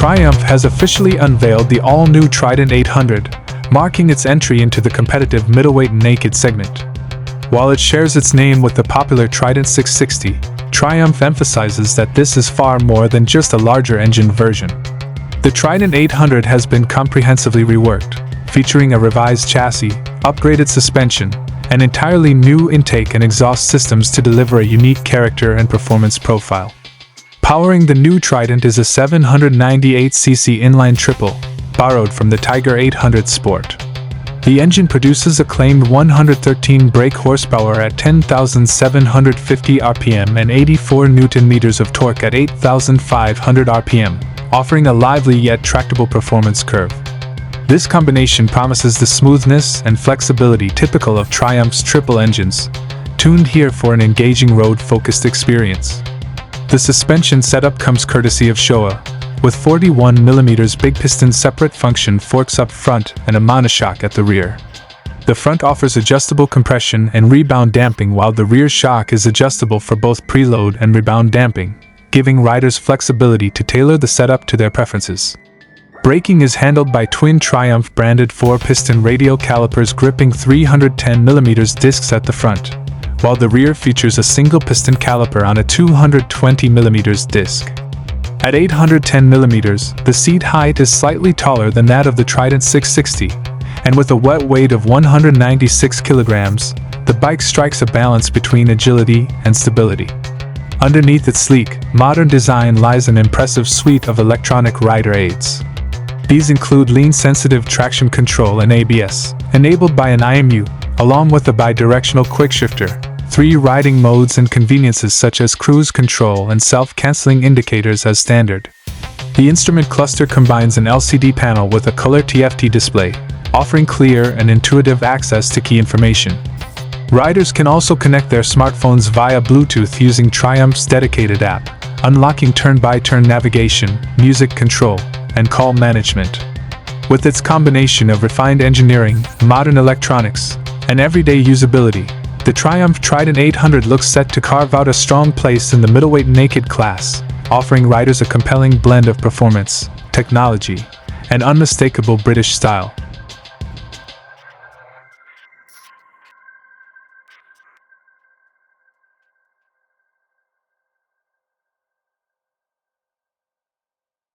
Triumph has officially unveiled the all-new Trident 800, marking its entry into the competitive middleweight naked segment. While it shares its name with the popular Trident 660, Triumph emphasizes that this is far more than just a larger engine version. The Trident 800 has been comprehensively reworked, featuring a revised chassis, upgraded suspension, and entirely new intake and exhaust systems to deliver a unique character and performance profile. Powering the new Trident is a 798cc inline triple, borrowed from the Tiger 800 Sport. The engine produces acclaimed 113 brake horsepower at 10,750 rpm and 84 Nm of torque at 8,500 rpm, offering a lively yet tractable performance curve. This combination promises the smoothness and flexibility typical of Triumph's triple engines, tuned here for an engaging road-focused experience. The suspension setup comes courtesy of Showa, with 41mm big piston separate function forks up front and a monoshock at the rear. The front offers adjustable compression and rebound damping, while the rear shock is adjustable for both preload and rebound damping, giving riders flexibility to tailor the setup to their preferences. Braking is handled by twin Triumph branded 4-piston radial calipers gripping 310mm discs at the front, while the rear features a single piston caliper on a 220mm disc. At 810mm, the seat height is slightly taller than that of the Trident 660, and with a wet weight of 196 kilograms, the bike strikes a balance between agility and stability. Underneath its sleek, modern design lies an impressive suite of electronic rider aids. These include lean-sensitive traction control and ABS, enabled by an IMU, along with a bidirectional quickshifter, 3 riding modes and conveniences such as cruise control and self-canceling indicators as standard. The instrument cluster combines an LCD panel with a color TFT display, offering clear and intuitive access to key information. Riders can also connect their smartphones via Bluetooth using Triumph's dedicated app, unlocking turn-by-turn navigation, music control, and call management. With its combination of refined engineering, modern electronics, and everyday usability, the Triumph Trident 800 looks set to carve out a strong place in the middleweight naked class, offering riders a compelling blend of performance, technology, and unmistakable British style.